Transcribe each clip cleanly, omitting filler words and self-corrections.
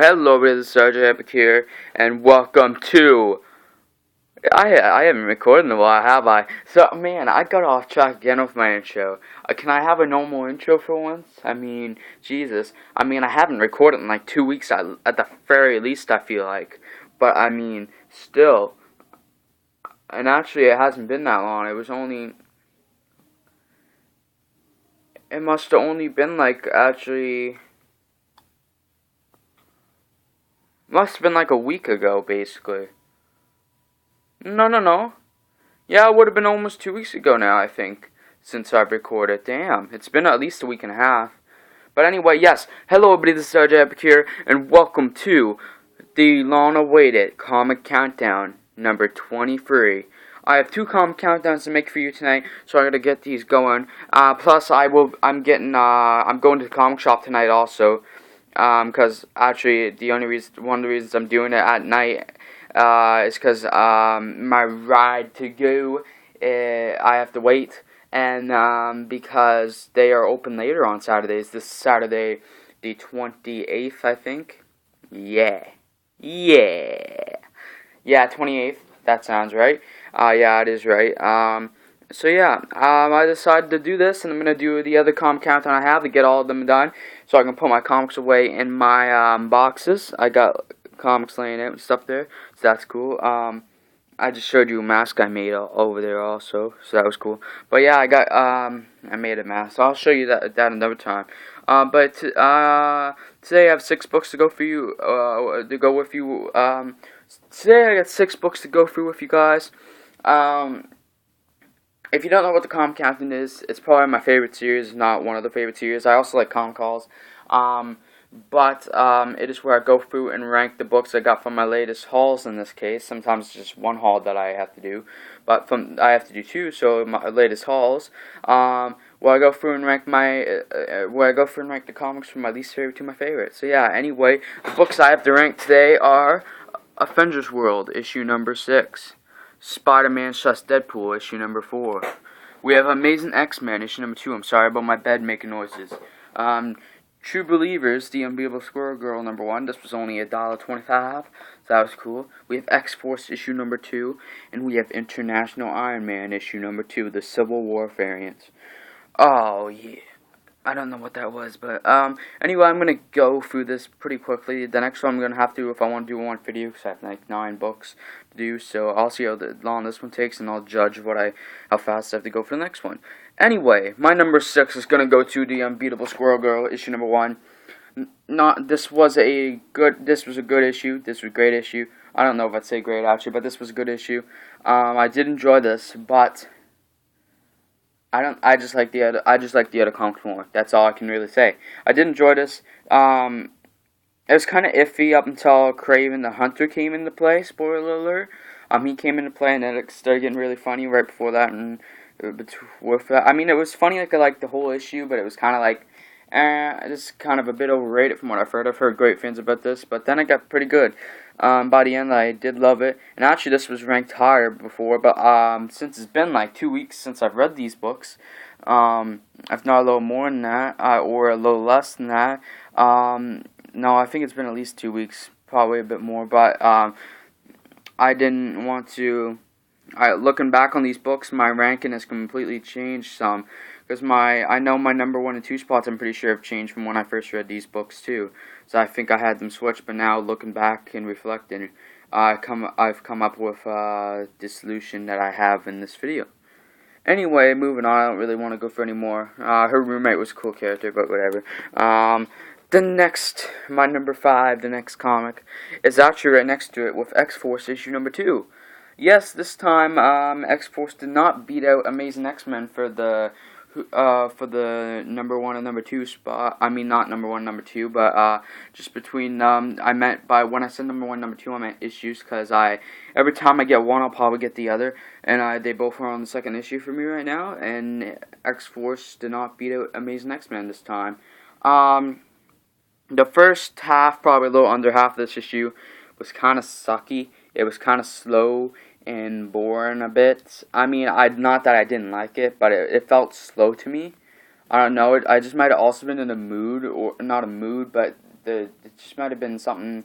Hello, this is Sergeant Epic here, and welcome to... I haven't recorded in a while, have I? So, man, I got off track again with my intro. Can I have a normal intro for once? I mean, Jesus. I haven't recorded in like 2 weeks at the very least, I feel like. But, still. And actually, it hasn't been that long. It must have only been like, actually... Must have been like a week ago, basically. No. Yeah, it would have been almost 2 weeks ago now, I think, since I've recorded. Damn, it's been at least a week and a half. But anyway, yes. Hello, everybody, this is Sergeant Epic here, and welcome to the long-awaited Comic Countdown number 23. I have 2 comic countdowns to make for you tonight, so I gotta get these going. Plus, I'm going to the comic shop tonight also. Because actually, one of the reasons I'm doing it at night, is because, my ride to go, I have to wait, and, because they are open later on Saturdays. This Saturday, the 28th, I think. Yeah, 28th, that sounds right. Yeah, it is right. So yeah, I decided to do this, and I'm going to do the other comic countdown I have to get all of them done, so I can put my comics away in my boxes. I got comics laying out and stuff there, so that's cool. I just showed you a mask I made over there also, so that was cool. But yeah, I made a mask. So I'll show you that another time. Today I have 6 books to go for you, today I got 6 books to go through with you guys. If you don't know what the comic countdown is, it's probably my favorite series, not one of the favorite series. I also like comic hauls. It is where I go through and rank the books I got from my latest hauls in this case. Sometimes it's just one haul that I have to do, but I have to do 2, so my latest hauls. Where I go through and rank the comics from my least favorite to my favorite. So yeah, anyway, the books I have to rank today are Avengers World, issue number 6. Spider-Man / Deadpool, issue number 4. We have Amazing X-Men, issue number 2. I'm sorry about my bed making noises. True Believers, The Unbeatable Squirrel Girl, number 1. This was only $1.25, so that was cool. We have X-Force, issue number 2. And we have International Iron Man, issue number 2, the Civil War variant. Oh, yeah. I don't know what that was, but, anyway, I'm gonna go through this pretty quickly. The next one I'm gonna have to, if I want to do one video, because I have like 9 books to do, so I'll see how long this one takes, and I'll judge how fast I have to go for the next one. Anyway, my number 6 is gonna go to The Unbeatable Squirrel Girl, issue number 1. This was a good issue. This was a great issue. I don't know if I'd say great, actually, but this was a good issue. I did enjoy this, but I just like the other comics more. That's all I can really say. I did enjoy this. It was kind of iffy up until Kraven the Hunter came into play. Spoiler alert. He came into play, and then it started getting really funny right before that, and with that. It was funny like the whole issue, but it was kind of like, just kind of a bit overrated from what I've heard. I've heard great things about this, but then it got pretty good. By the end, I did love it, and actually this was ranked higher before, but since it's been like 2 weeks since I've read these books, if not a little more than that, or a little less than that, no, I think it's been at least 2 weeks, probably a bit more, but I didn't want to. Looking back on these books, my ranking has completely changed some, because I know my number 1 and 2 spots, I'm pretty sure, have changed from when I first read these books too. So I think I had them switched, but now looking back and reflecting, I've come up with the solution that I have in this video. Anyway, moving on. I don't really want to go for any more. Her roommate was a cool character, but whatever. My number 5, the next comic, is actually right next to it with X-Force issue number 2. Yes, this time X-Force did not beat out Amazing X-Men for the number 1 and number 2 spot. Not number 1 and number 2, but just between I meant by when I said number 1 and number 2, I meant issues, because every time I get one, I'll probably get the other, and they both are on the second issue for me right now, and X-Force did not beat out Amazing X-Men this time. The first half, probably a little under half of this issue, was kind of sucky. It was kind of slow and boring a bit. Not that I didn't like it, but it felt slow to me. I don't know. I just might have also been in a mood, or not a mood, but it just might have been something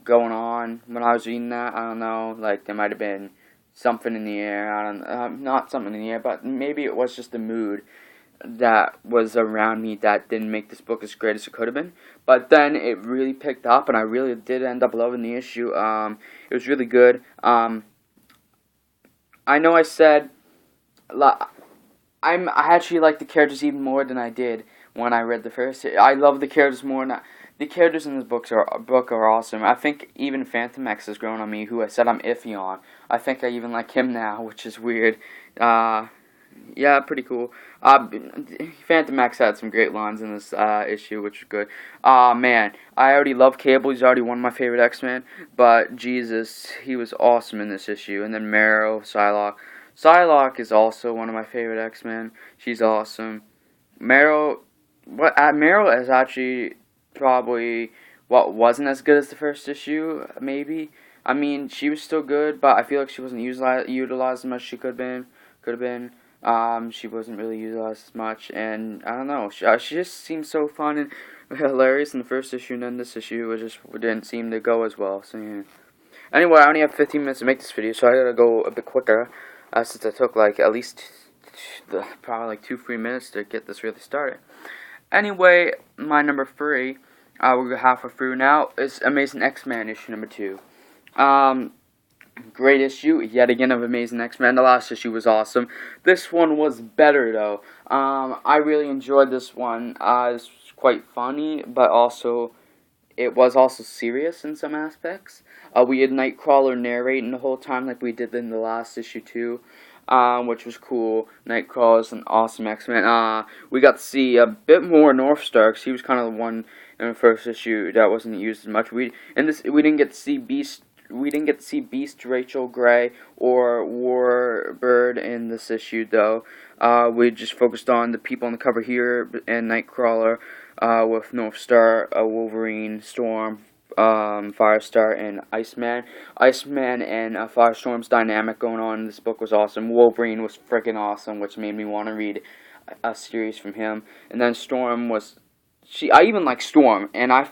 going on when I was reading that. I don't know. Like there might have been something in the air. I don't not something in the air, but maybe it was just the mood that was around me that didn't make this book as great as it could have been. But then it really picked up, and I really did end up loving the issue. It was really good. I know I said I actually like the characters even more than I did when I read the first. I love the characters more now. The characters in this book are awesome. I think even Phantom X has grown on me, who I said I'm iffy on. I think I even like him now, which is weird. Yeah, pretty cool. Phantom X had some great lines in this issue, which is good. Man, I already love Cable. He's already one of my favorite X-Men. But, Jesus, he was awesome in this issue. And then Marrow, Psylocke. Psylocke is also one of my favorite X-Men. She's awesome. Marrow is actually probably what wasn't as good as the first issue, maybe. I mean, she was still good, but I feel like she wasn't utilized as much as she could have been. She wasn't really utilized as much, and I don't know. She just seemed so fun and hilarious in the first issue, and then this issue didn't seem to go as well. So yeah. Anyway, I only have 15 minutes to make this video, so I gotta go a bit quicker, since it took like at least probably like 2-3 minutes to get this really started. Anyway, my number 3, we're halfway through now, is Amazing X-Men issue number 2. Great issue, yet again, of Amazing X-Men. The last issue was awesome. This one was better, though. I really enjoyed this one. It was quite funny, but also, it was also serious in some aspects. We had Nightcrawler narrating the whole time like we did in the last issue, too. Which was cool. Nightcrawler's an awesome X-Men. We got to see a bit more Northstar, because he was kind of the one in the first issue that wasn't used as much. We didn't get to see Beast. We didn't get to see Beast, Rachel, Gray, or Warbird in this issue, though. We just focused on the people on the cover here, and Nightcrawler, with Northstar, Wolverine, Storm, Firestar, and Iceman. Iceman and Firestorm's dynamic going on in this book was awesome. Wolverine was freaking awesome, which made me want to read a series from him. And then Storm was... I even like Storm, and I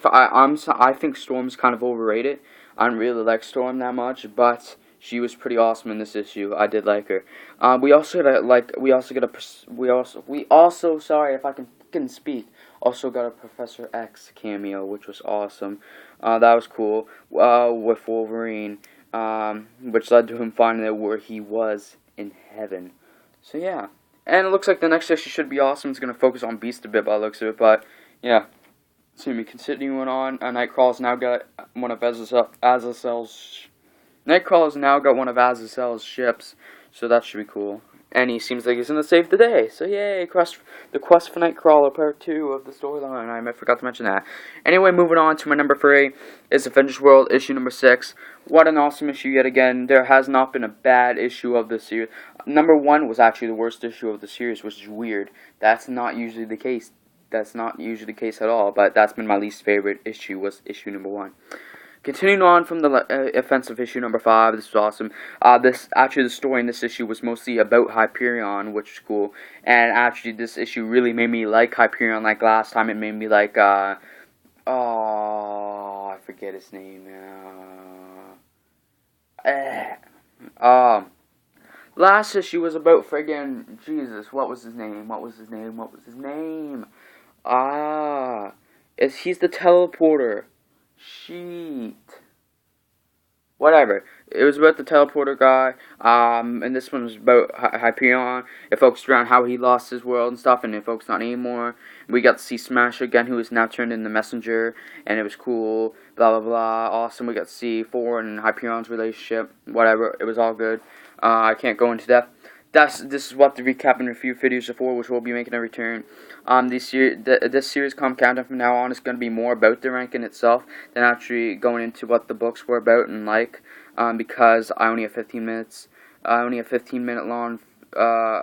think Storm's kind of overrated. I don't really like Storm that much, but she was pretty awesome in this issue. I did like her. We also sorry if I can speak. Also got a Professor X cameo, which was awesome. That was cool. With Wolverine, which led to him finding out where he was in heaven. So yeah, and it looks like the next issue should be awesome. It's gonna focus on Beast a bit by the looks of it, but yeah. So we continuing on. Nightcrawler's now got one of Azazel's. Nightcrawler's now got one of Azazel's ships, so that should be cool. And he seems like he's gonna save the day. So yay! The quest for Nightcrawler Part 2 of the storyline. I forgot to mention that. Anyway, moving on to my number 3 is Avengers World issue number 6. What an awesome issue yet again. There has not been a bad issue of this series. Number 1 was actually the worst issue of the series, which is weird. That's not usually the case. That's not usually the case at all, but that's been my least favorite issue, was issue number 1. Continuing on from the offensive issue number 5, this was awesome. The story in this issue was mostly about Hyperion, which is cool. And actually, this issue really made me like Hyperion. Like last time, it made me like, I forget his name now. Last issue was about friggin' Jesus. What was his name? He's the teleporter. Sheet. Whatever. It was about the teleporter guy. And this one was about Hyperion. It focused around how he lost his world and stuff, and it focused on anymore. We got to see Smash again, who is now turned into Messenger, and it was cool. Blah blah blah. Awesome. We got to see Thor and Hyperion's relationship. Whatever. It was all good. I can't go into depth. This is what the recap and review videos are for, which will be making a return. This series come countdown from now on is going to be more about the ranking itself than actually going into what the books were about and like. Because I only have 15 minutes. I only have 15-minute long. I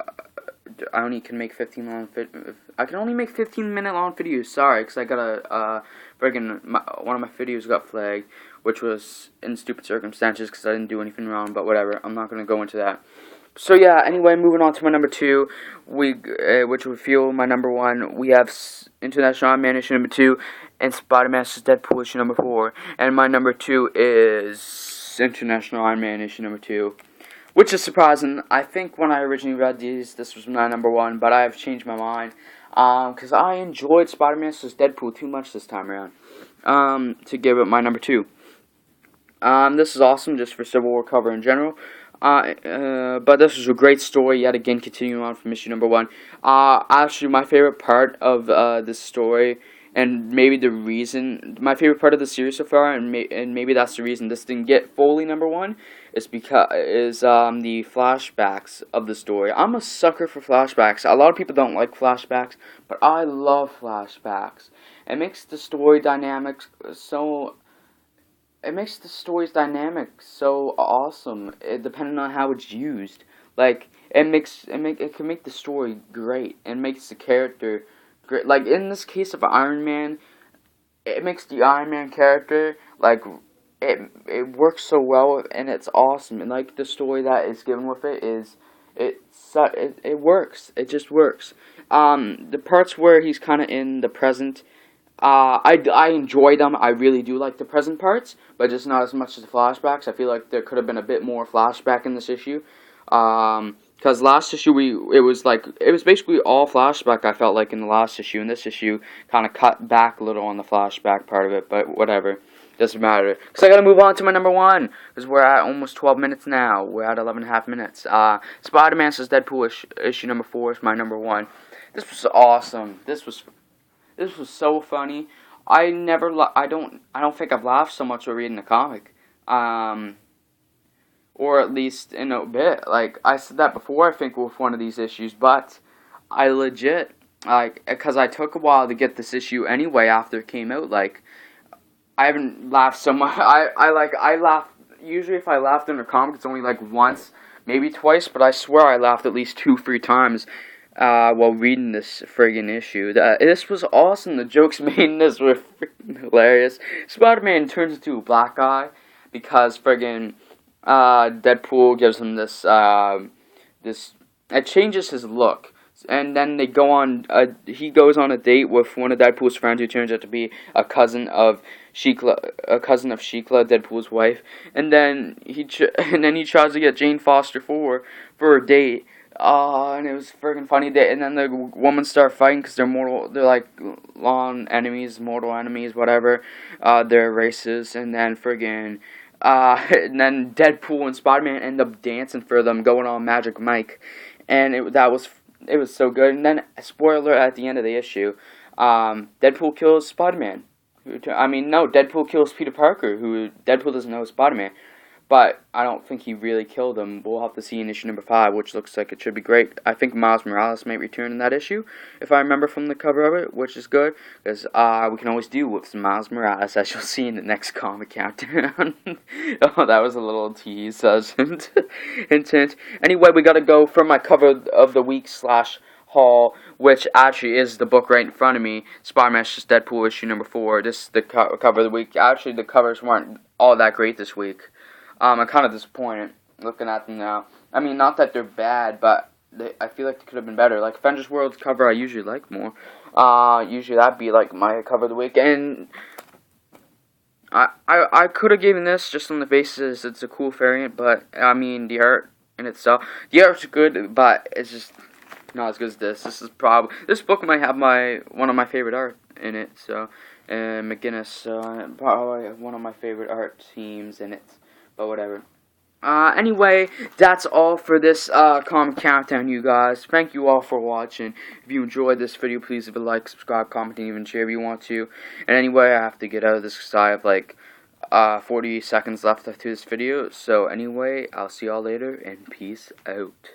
can only make 15-minute long videos. Sorry, because I got one of my videos got flagged, which was in stupid circumstances because I didn't do anything wrong. But whatever, I'm not going to go into that. So yeah, anyway, moving on to my number 2, which would fuel my number 1, we have International Iron Man issue number 2, and Spider-Man vs. Deadpool issue number 4, and my number 2 is International Iron Man issue number 2, which is surprising. I think when I originally read these, this was my number 1, but I have changed my mind, because I enjoyed Spider-Man vs. Deadpool too much this time around, to give it my number 2. This is awesome just for Civil War cover in general. But this was a great story, yet again, continuing on from issue number 1. Actually, my favorite part of this story, and maybe the reason, my favorite part of the series so far, and maybe that's the reason this didn't get fully number 1, is because the flashbacks of the story. I'm a sucker for flashbacks. A lot of people don't like flashbacks, but I love flashbacks. It makes the story dynamics so... It makes the story's dynamic so awesome, depending on how it's used. Like, it can make the story great, and makes the character great. Like, in this case of Iron Man, it makes the Iron Man character, like, it works so well, and it's awesome. And, like, the story that is given with it is, it works. It just works. The parts where he's kind of in the present, I enjoy them. I really do like the present parts, but just not as much as the flashbacks. I feel like there could have been a bit more flashback in this issue. Because last issue it was basically all flashback. I felt like in the last issue, and this issue kind of cut back a little on the flashback part of it. But whatever, doesn't matter. Because I gotta move on to my number 1, because we're at almost 12 minutes now. We're at 11.5 minutes. Spider-Man vs. Deadpool issue number 4 is my number 1. This was awesome. This was so funny. I don't think I've laughed so much while reading the comic. Or at least in a bit. Like, I said that before, I think, with one of these issues, but I legit, like, because I took a while to get this issue anyway after it came out, like, I haven't laughed so much. I laugh, usually if I laughed in a comic, it's only like once, maybe twice, but I swear I laughed at least 2-3 times while reading this friggin' issue. This was awesome. The jokes made in this were freaking hilarious. Spider-Man turns into a black guy because friggin' Deadpool gives him this, it changes his look. And then they go on, he goes on a date with one of Deadpool's friends who turns out to be a cousin of Shikla, Deadpool's wife. And then he tries to get Jane Foster for a date. And it was friggin' funny. And then the women start fighting because they're like mortal enemies, whatever. They're racist. And then friggin', and then Deadpool and Spider-Man end up dancing for them, going on Magic Mike. And it was so good. And then, spoiler at the end of the issue, Deadpool kills Spider-Man. Deadpool kills Peter Parker, who Deadpool doesn't know is Spider-Man. But I don't think he really killed him. We'll have to see in issue number 5, which looks like it should be great. I think Miles Morales might return in that issue, if I remember from the cover of it, which is good. Because we can always do with some Miles Morales, as you'll see in the next comic countdown. Oh, that was a little tease. Intent. Anyway, we gotta go for my cover of the week / haul, which actually is the book right in front of me, Spider-Man vs. Deadpool issue number 4. This is the cover of the week. Actually, the covers weren't all that great this week. I'm kind of disappointed looking at them now. I mean, not that they're bad, but I feel like they could have been better. Like, Avengers World's cover I usually like more. Usually that'd be, like, my cover of the week. And I could have given this just on the basis it's a cool variant, but, I mean, the art in itself. The art's good, but it's just not as good as this. This book might have one of my favorite art in it, so, McGinnis, probably one of my favorite art teams in it. But whatever. Anyway, that's all for this comic countdown, you guys. Thank you all for watching. If you enjoyed this video, please leave a like, subscribe, comment, and even share if you want to. And anyway, I have to get out of this because I have like 40 seconds left to this video. So anyway, I'll see y'all later, and peace out.